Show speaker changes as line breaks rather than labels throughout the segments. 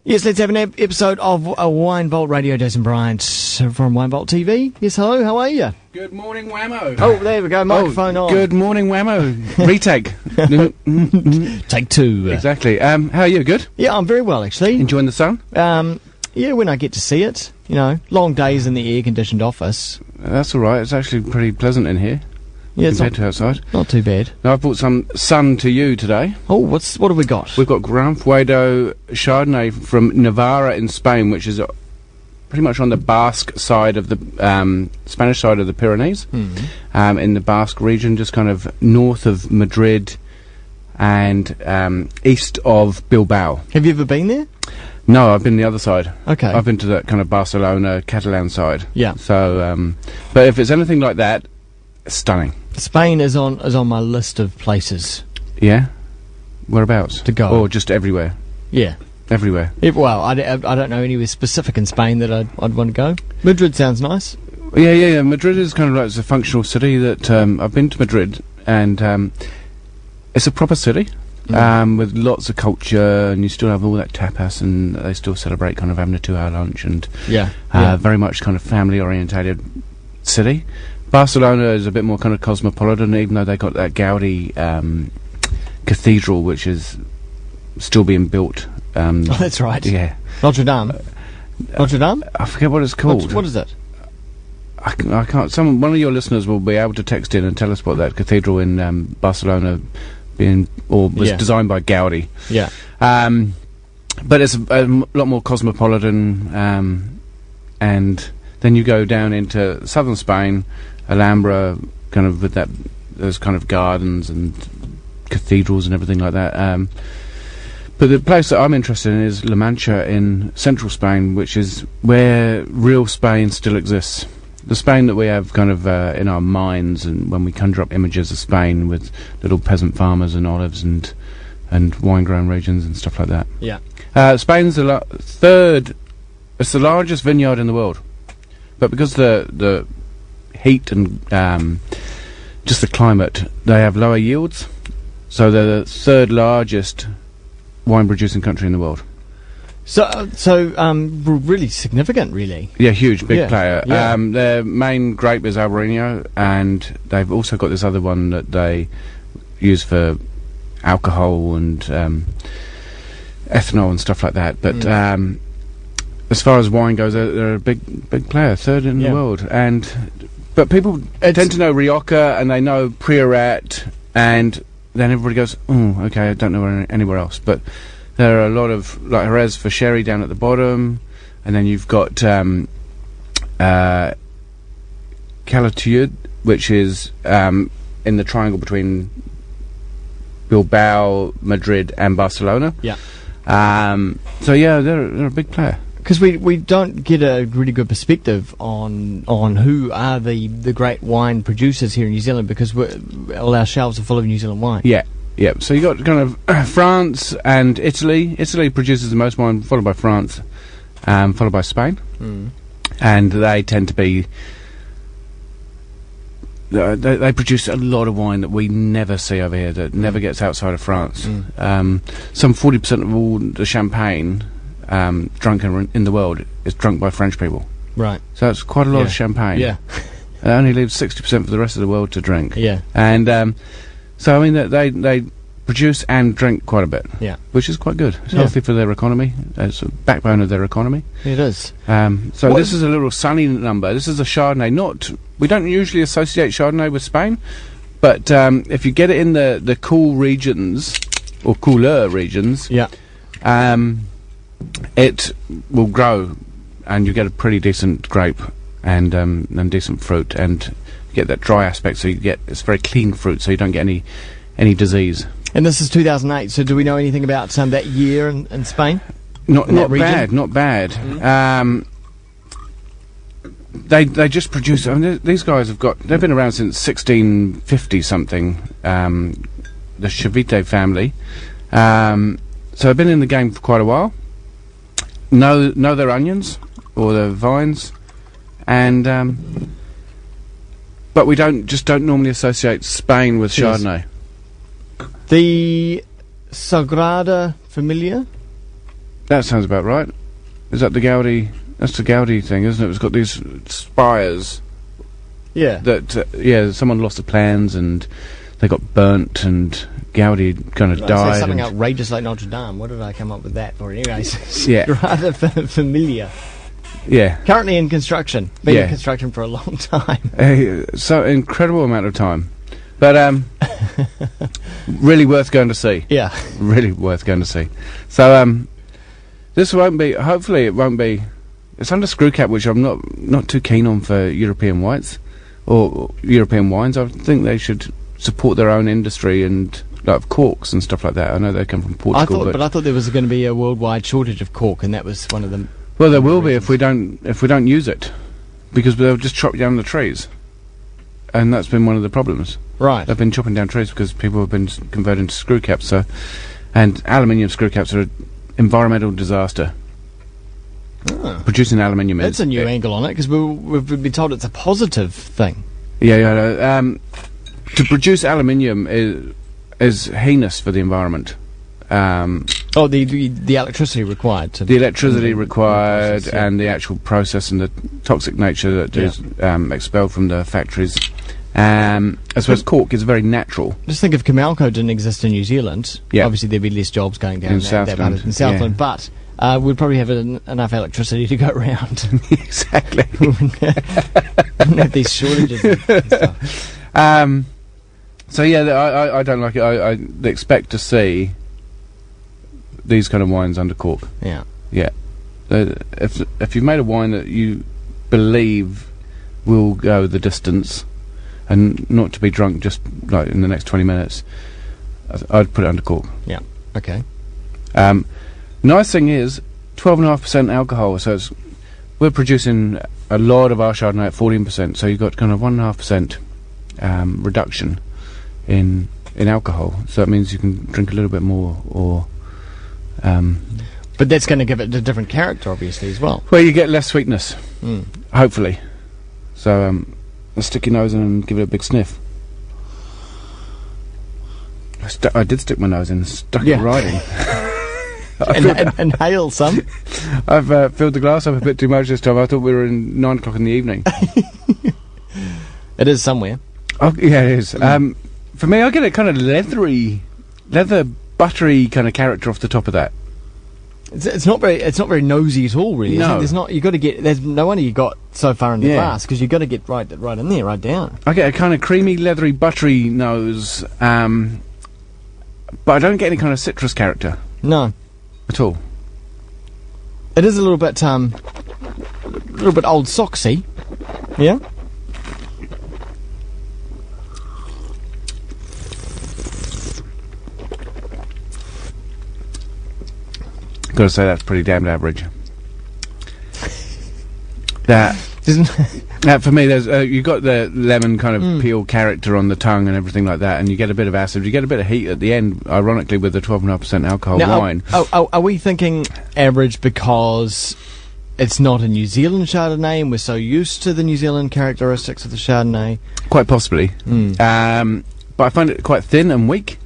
Yes, let's have an episode of Wine Vault Radio. Jason Bryant from Wine Vault TV. Yes, hello, how are you?
Good morning, Wammo.
Oh, there we go, microphone on.
Good morning, Wammo. Retake.
Take two.
Exactly. How are you? Good?
Yeah, I'm very well, actually.
Enjoying the sun?
Yeah, when I get to see it. You know, long days in the air-conditioned office.
That's all right. It's actually pretty pleasant in here.
Yeah,
compared to outside.
Not too bad.
Now, I've brought some sun to you today.
Oh, what have we got?
We've got Gran Feudo Chardonnay from Navarra in Spain, which is pretty much on the Basque side of the Spanish side of the Pyrenees, in the Basque region, just kind of north of Madrid and east of Bilbao.
Have you ever been there?
No, I've been the other side.
Okay.
I've been to that kind of Barcelona, Catalan side.
Yeah.
So, but if it's anything like that, stunning.
Spain is on my list of places.
Yeah? Whereabouts?
To go.
Or just everywhere?
Yeah.
Everywhere?
Well, I don't know anywhere specific in Spain that I'd want to go. Madrid sounds nice.
Yeah. Madrid is kind of like, it's a functional city that, I've been to Madrid, and, it's a proper city, with lots of culture, and you still have all that tapas, and they still celebrate kind of having a 2-hour lunch, and, very much kind of family-orientated city. Barcelona is a bit more kind of cosmopolitan, even though they got that Gaudi cathedral, which is still being built.
Oh, that's right.
Yeah.
Notre Dame. Notre Dame?
I forget what it's called.
What is it?
I can't. One of your listeners will be able to text in and tell us what that cathedral in Barcelona was designed by Gaudi.
Yeah.
But it's a lot more cosmopolitan, and then you go down into southern Spain, Alhambra, kind of with those kind of gardens and cathedrals and everything like that. But the place that I'm interested in is La Mancha in central Spain, which is where real Spain still exists. The Spain that we have kind of in our minds, and when we conjure up images of Spain with little peasant farmers and olives and wine-grown regions and stuff like that.
Yeah.
Spain's the third. It's the largest vineyard in the world. But because the heat and just the climate, they have lower yields, so they're the third largest wine-producing country in the world.
So really significant, really.
Yeah, huge, big player.
Yeah.
Their main grape is Albarino, and they've also got this other one that they use for alcohol and ethanol and stuff like that. But as far as wine goes, they're a big player, third in the world. But people tend to know Rioja, and they know Priorat, and then everybody goes, oh, okay, I don't know anywhere else. But there are a lot of, like Jerez for sherry down at the bottom, and then you've got Calatayud, which is in the triangle between Bilbao, Madrid, and Barcelona.
Yeah.
So yeah, they're a big player.
Because we don't get a really good perspective on who are the great wine producers here in New Zealand, because all our shelves are full of New Zealand wine.
Yeah. So you got kind of France and Italy. Italy produces the most wine, followed by France, followed by Spain, and they tend to be. They produce a lot of wine that we never see over here, that never gets outside of France. Some 40% of all the champagne drunk in the world is drunk by French people.
Right.
So it's quite a lot of champagne. Yeah. It only leaves 60% for the rest of the world to drink.
Yeah.
And so, I mean, they produce and drink quite a bit.
Yeah.
Which is quite good. It's healthy for their economy. It's a backbone of their economy.
It is.
So this is a little sunny number. This is a Chardonnay. We don't usually associate Chardonnay with Spain, but if you get it in the cool regions, or cooler regions, it will grow, and you get a pretty decent grape and decent fruit, and you get that dry aspect. So it's very clean fruit, so you don't get any disease.
And this is 2008. So do we know anything about that year in Spain?
Not bad. They just produce. I mean, these guys they've been around since 1650 something. The Chavite family. So they've been in the game for quite a while. Know their onions or their vines, and but we don't normally associate Spain with Chardonnay.
The Sagrada Familia
That sounds about right. Is that the Gaudi? That's the Gaudi thing, isn't it? It's got these spires.
Yeah.
That someone lost the plans and they got burnt, and Gaudi kind of died.
Say something outrageous like Notre Dame. What did I come up with that for? Anyways,
yeah,
rather familiar.
Yeah.
Currently in construction. Been in construction for a long time.
So incredible amount of time, but really worth going to see.
Yeah.
Really worth going to see. So this won't be. Hopefully, it won't be. It's under screw cap, which I'm not too keen on for European whites or European wines. I think they should support their own industry and like corks and stuff like that. I know they come from Portugal,
but I thought there was going to be a worldwide shortage of cork, and that was one of them.
Well, there will be if we don't use it, because they'll just chop down the trees, and that's been one of the problems.
Right,
they've been chopping down trees because people have been converting to screw caps. And aluminium screw caps are an environmental disaster. Producing aluminium
that's a new angle on it, because we've been told it's a positive thing.
Yeah. To produce aluminium is heinous for the environment.
The electricity required.
The electricity required, process, and the actual process and the toxic nature that is expelled from the factories. As well as cork is very natural.
Just think if Camalco didn't exist in New Zealand, obviously there'd be less jobs going down in Southland, but we'd probably have enough electricity to go around.
Exactly.
Wouldn't have these shortages and stuff.
So I don't like it. I expect to see these kind of wines under cork.
Yeah.
If you've made a wine that you believe will go the distance and not to be drunk just like in the next 20 minutes, I'd put it under cork.
Yeah. Okay.
Nice thing is 12.5% alcohol, so we're producing a lot of our Chardonnay at 14%, so you've got kind of 1.5% reduction in alcohol, so that means you can drink a little bit more, or
but that's going to give it a different character, obviously, as well.
Well, you get less sweetness, hopefully. So let's stick your nose in and give it a big sniff. I did stick my nose in and stuck it right in.
Inhale some.
I've filled the glass up a bit too much this time. I thought we were in 9 o'clock in the evening.
It is somewhere.
Oh, yeah, it is. For me, I get a kind of leather, buttery kind of character off the top of that.
It's not very nosy at all, really.
No,
there's not. You got to get. There's no wonder you got so far in the glass, because you got to get right in there, right down.
I get a kind of creamy, leathery, buttery nose, but I don't get any kind of citrus character.
No,
at all.
It is a little bit old socksy. Yeah.
Got to say that's pretty damned average. That for me, there's you got the lemon kind of peel character on the tongue and everything like that, and you get a bit of acid. You get a bit of heat at the end, ironically, with the 12.5% alcohol wine.
Are we thinking average because it's not a New Zealand Chardonnay, and we're so used to the New Zealand characteristics of the Chardonnay?
Quite possibly. But I find it quite thin and weak.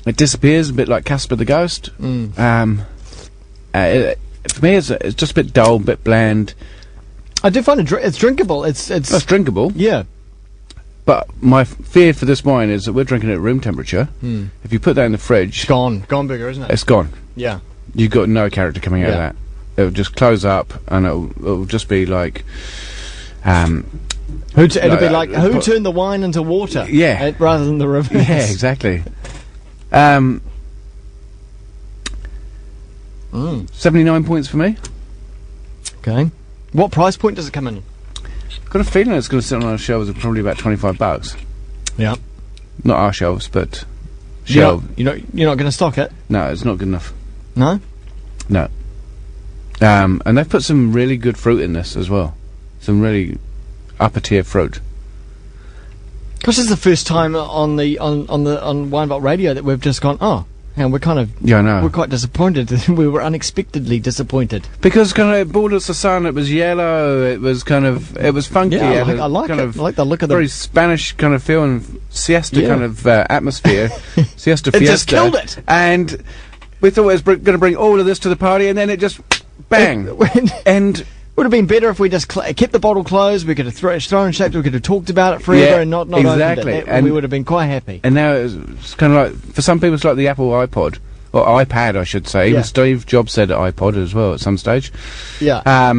It disappears a bit like Casper the Ghost. For me, it's just a bit dull, a bit bland.
I do find it's drinkable. It's
drinkable.
Yeah.
But my fear for this wine is that we're drinking it at room temperature. If you put that in the fridge,
it's gone bigger, isn't it?
It's gone.
Yeah.
You've got no character coming out of that. It'll just close up, and it'll just be like.
Who turned the wine into water?
Yeah.
Rather than the reverse.
Yeah, exactly. 79 points for me.
Okay. What price point does it come in?
Got a feeling it's going to sit on our shelves at probably about $25.
Yeah.
Not our shelves, but shelves.
You're not going to stock it?
No, it's not good enough.
No?
No. And they've put some really good fruit in this as well. Some really upper tier fruit.
Because it's the first time on Wine Vault Radio that we've just gone, and we're kind of
I know.
We're quite disappointed. We were unexpectedly disappointed
because kind of it bordered the sun. It was yellow. It was funky.
Yeah, I like it. I like the look of
very Spanish kind of feel and siesta kind of atmosphere. Siesta
It
fiesta.
just killed it.
And we thought it was going to bring all of this to the party, and then it just bang. And
would have been better if we just kept the bottle closed. We could have thrown shaped. We could have talked about it forever and not
exactly.
opened it. And we would have been quite happy.
And now it's kind of like, for some people, it's like the Apple iPod. Or iPad, I should say. Even Steve Jobs said iPod as well at some stage.
Yeah.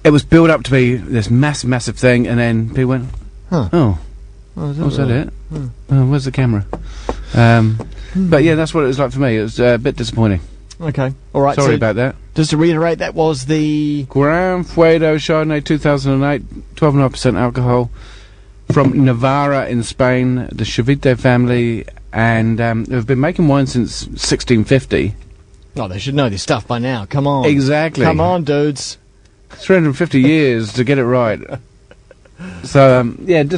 It was built up to be this massive thing, and then people went, oh, was that it? Oh, where's the camera? But yeah, that's what it was like for me. It was a bit disappointing.
Okay. All right.
Sorry about that.
Just to reiterate, that was the
Gran Feudo Chardonnay 2008, 12.5% alcohol, from Navarra in Spain, the Chivite family, and they've been making wine since 1650.
Oh, they should know this stuff by now. Come on.
Exactly.
Come on, dudes.
350 years to get it right. So, yeah, just